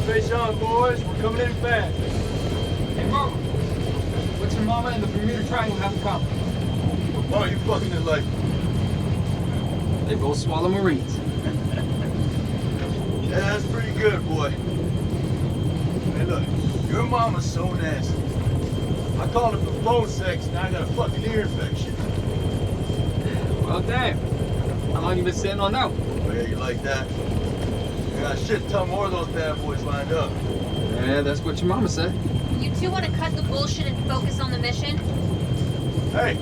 Face on, boys. We're coming in fast. Hey, Mama. What's your mama and the Bermuda Triangle have in common? Oh, you fucking it like... They both swallow Marines. Yeah, that's pretty good, boy. Hey, look. Your mama's so nasty. I called her for phone sex, and I got a fucking ear infection. Well, damn. How long you been sitting on that one? Oh, yeah, you like that? I got a shit ton more of those bad boys lined up. Yeah, that's what your mama said. You two want to cut the bullshit and focus on the mission? Hey,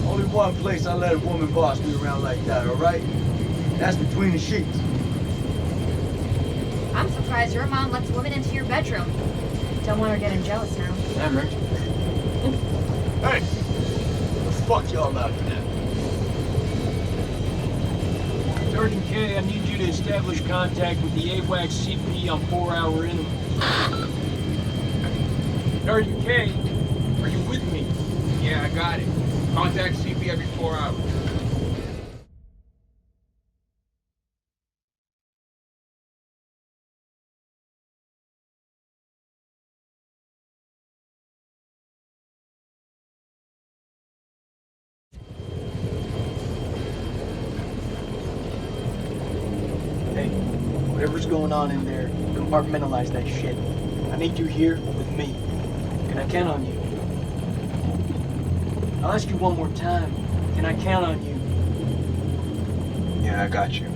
only one place I let a woman boss me around like that, all right? That's between the sheets. I'm surprised your mom lets women into your bedroom. Don't want her getting jealous now. Damn, Rich. Hey, the fuck y'all laughing at? Sergeant K, I need you to establish contact with the AWACS CP on 4-hour interval. Sergeant K, are you with me? Yeah, I got it. Contact CP every 4 hours. Hey, whatever's going on in there, compartmentalize that shit. I need you here with me. Can I count on you? I'll ask you one more time. Can I count on you? Yeah, I got you.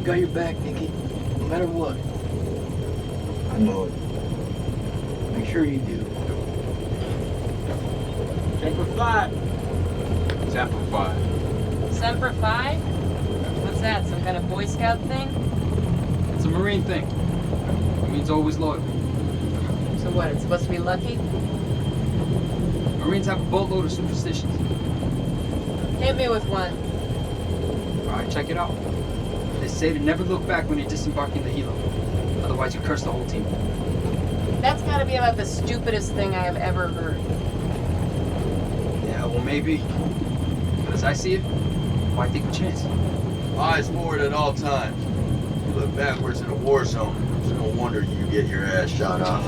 Got your back, Nicky. No matter what. I know it. Make sure you do. Semper Fi. Semper Fi. Semper Fi? What's that, some kind of Boy Scout thing? It's a Marine thing. It means always loyal. So what, it's supposed to be lucky? Marines have a boatload of superstitions. Hit me with one. Alright, check it out. They say to never look back when you're disembarking the helo. Otherwise you curse the whole team. That's gotta be about the stupidest thing I have ever heard. Yeah, well maybe. But as I see it, why take a chance? Eyes forward at all times. You look backwards in a war zone. It's no wonder you get your ass shot off.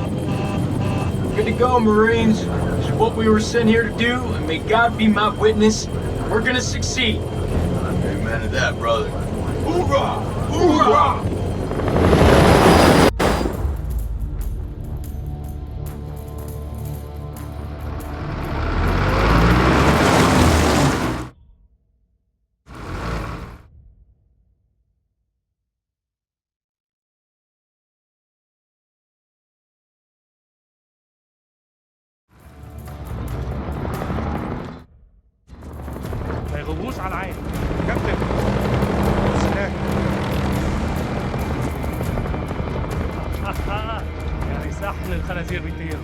Good to go, Marines. It's what we were sent here to do, and may God be my witness. We're gonna succeed. Amen to that, brother. Hoorah! Hoorah! ما يغضبوش على العين كابتن سلاح يعني صحن الخنازير بيطير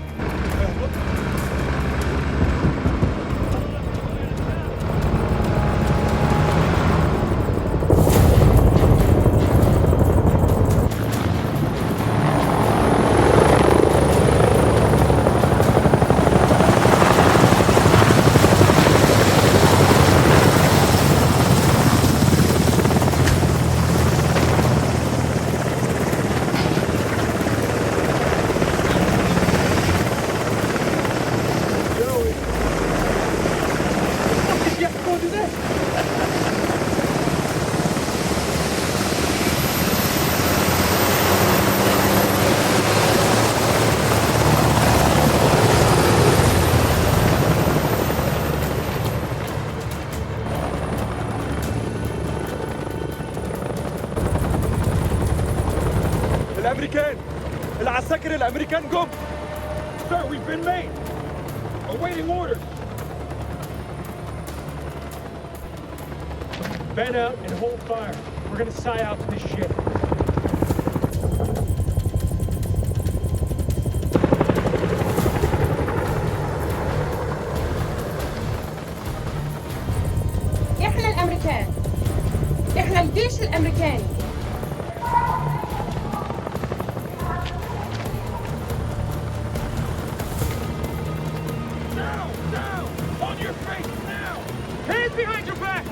الأمريكان! العساكر الأمريكان جم! Sir, we've been made! Awaiting orders! Fan out and hold fire. We're gonna sigh out to this ship. احنا الامريكان. احنا الجيش الامريكاني. Down! Down! On your face now! Hands behind your back!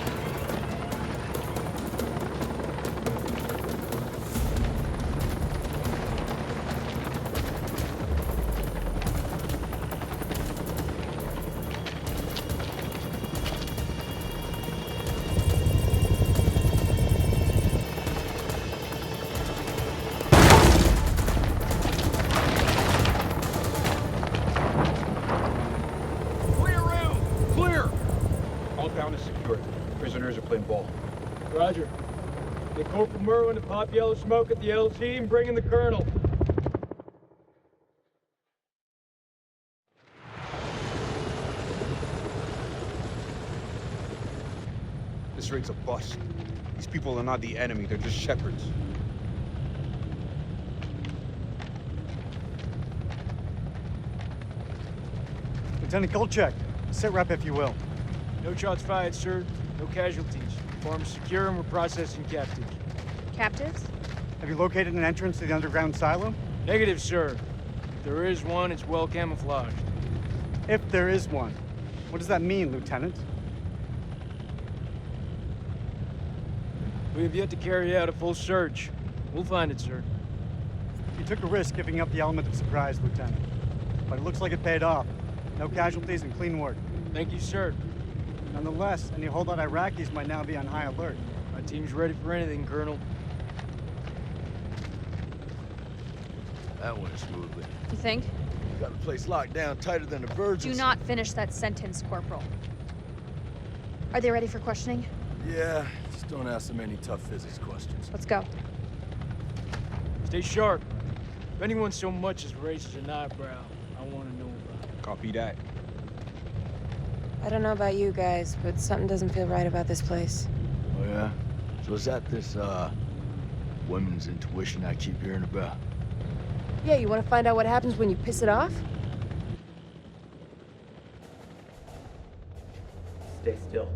clear! All down is secure. Prisoners are playing ball. Roger. Get Corporal Merwin to pop yellow smoke at the LZ and bring in the colonel. This raid's a bust. These people are not the enemy, they're just shepherds. Lieutenant Kolchak, sit rep if you will. No shots fired, sir. No casualties. Farm's secure and we're processing captives. Captives? Have you located an entrance to the underground silo? Negative, sir. If there is one, it's well camouflaged. If there is one. What does that mean, Lieutenant? We have yet to carry out a full search. We'll find it, sir. You took a risk giving up the element of surprise, Lieutenant. But it looks like it paid off. No casualties and clean work. Thank you, sir. Nonetheless, any holdout Iraqis might now be on high alert. My team's ready for anything, Colonel. That went smoothly. You think? Got the place locked down tighter than a virgin. Do not finish that sentence, Corporal. Are they ready for questioning? Yeah, just don't ask them any tough physics questions. Let's go. Stay sharp. If anyone so much as raises an eyebrow, I want to know about it. Copy that. I don't know about you guys, but something doesn't feel right about this place. Oh, yeah? So is that this, women's intuition I keep hearing about? Yeah, you want to find out what happens when you piss it off? Stay still.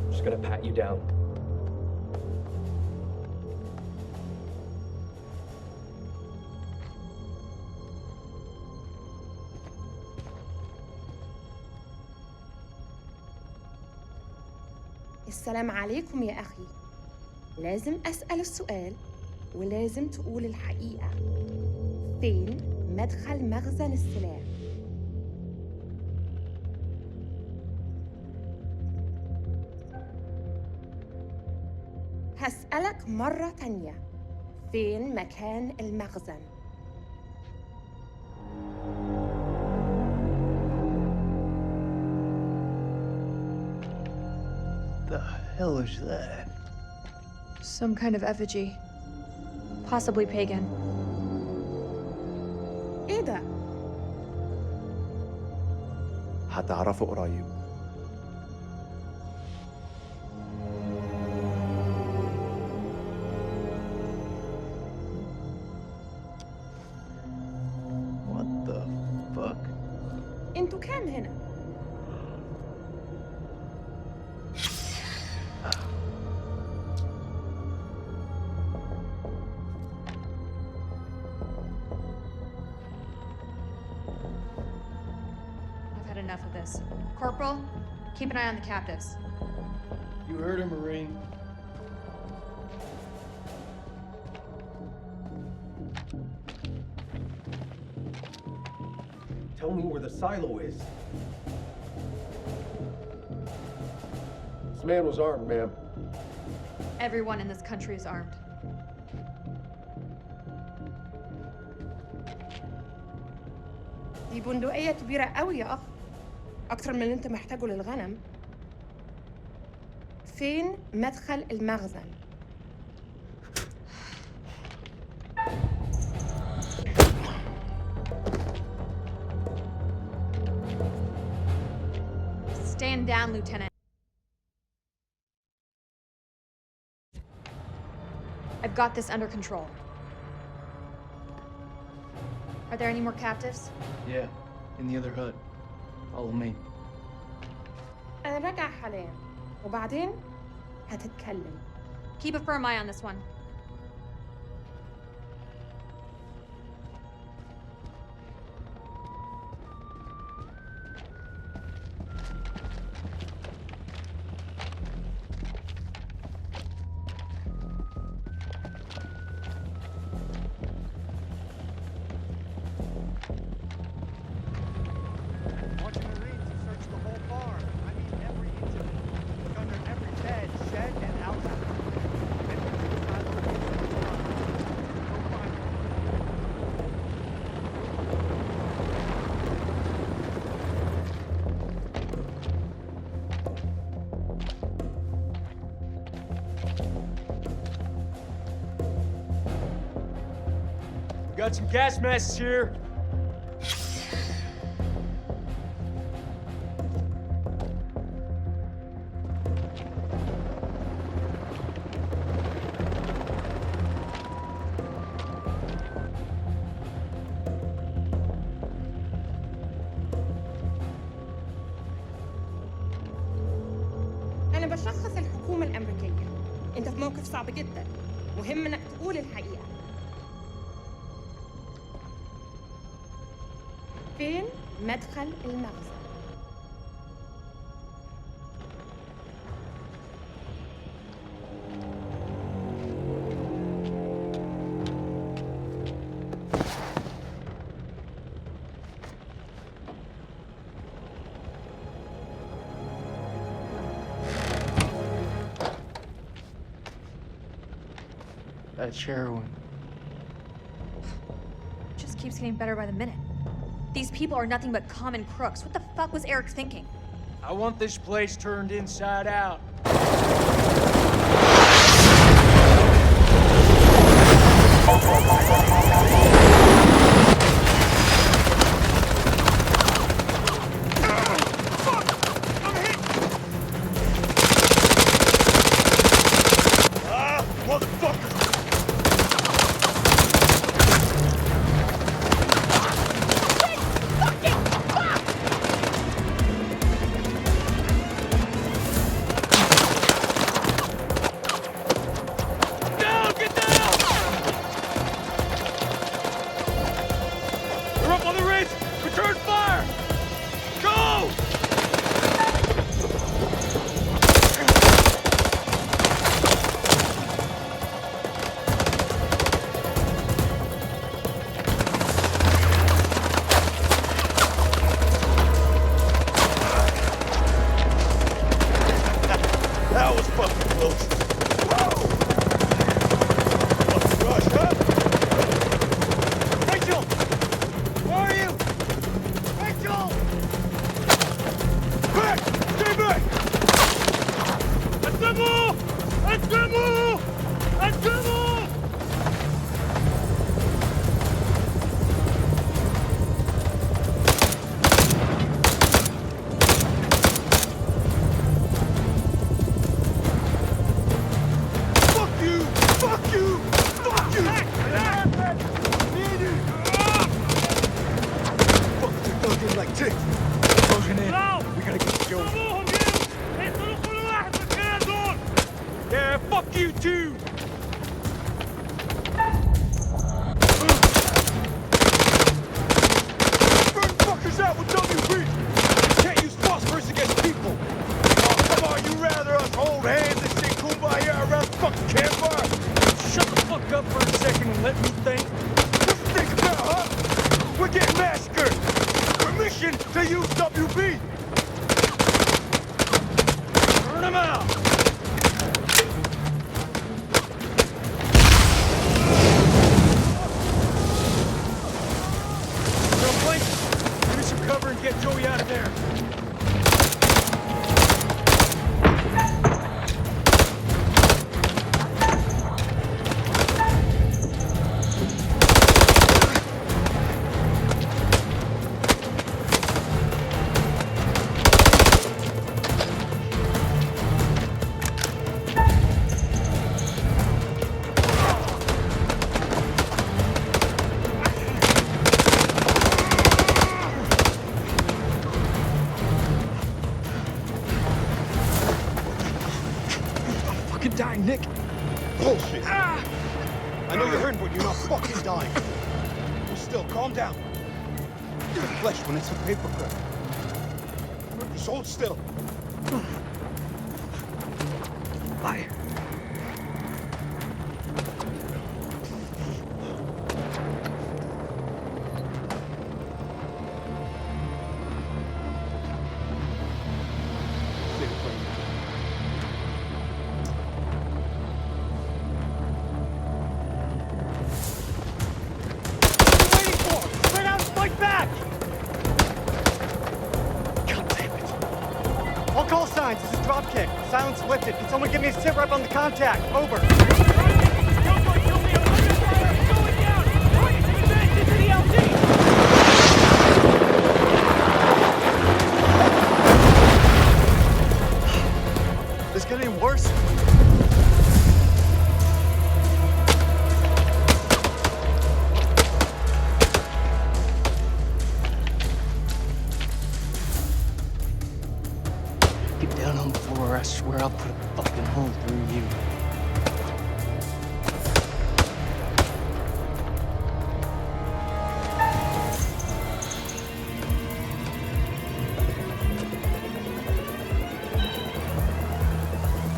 I'm just gonna pat you down. السلام عليكم يا أخي. لازم أسأل السؤال ولازم تقول الحقيقة. فين مدخل مخزن السلاح؟ هسألك مرة تانية. فين مكان المخزن؟ The hell is that? Some kind of effigy. Possibly pagan. إيه ده؟ هتعرفه قريب. What the fuck? انتوا كام هنا؟ I've had enough of this. Corporal, keep an eye on the captives. You heard him, Marine. Tell me where the silo is. This man was armed, ma'am. Everyone in this country is armed. دي بندقية كبيرة قوي يا أخ. أكتر من اللي أنت محتاجه للغنم. فين مدخل المخزن؟ Stand down, Lieutenant. I've got this under control. Are there any more captives? Yeah, in the other hut. Follow me. أنا راجع حاليا وبعدين هتتكلم. Keep a firm eye on this one. I want you Marines to search the whole farm. I mean every inch of it. Look under every bed, shed, and outhouse. Entrance to the silo Got some gas masks here. أنا بشخص الحكومة الأمريكية. أنت في موقف صعب جدا. مهم إنك تقول الحقيقة. فين مدخل المخزن؟ That's heroin. Just keeps getting better by the minute. These people are nothing but common crooks. What the fuck was Eric thinking? I want this place turned inside out. That was fucking close. Whoa! Fucking rush, huh? Rachel! Where are you? Rachel! Back! Stay back! Assemble! Assemble! Assemble! Yeah, fuck you too! Burn fuckers out with WB! Can't use phosphorus against people! Oh, come on, you rather us hold hands and sing kumbaya around the fucking campfire? Shut the fuck up for a second and let me think. What you think about, huh? We're getting massacred! Permission to use WB! Burn them out! Give me some cover and get Joey out of there. Dying, Nick. Bullshit. I know you're hurting, but you're not fucking dying. Well, still, calm down. Your flesh when it's a paper cut. Just hold still. Bye. Call signs. This is Dropkick. Silence lifted. Can someone give me a sit rep on the contact? Over. horse? Get down on the floor, or I swear I'll put a fucking hole through you.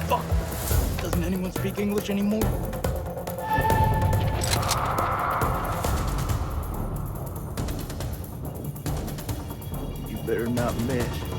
Fuck! Doesn't anyone speak English anymore? You better not miss.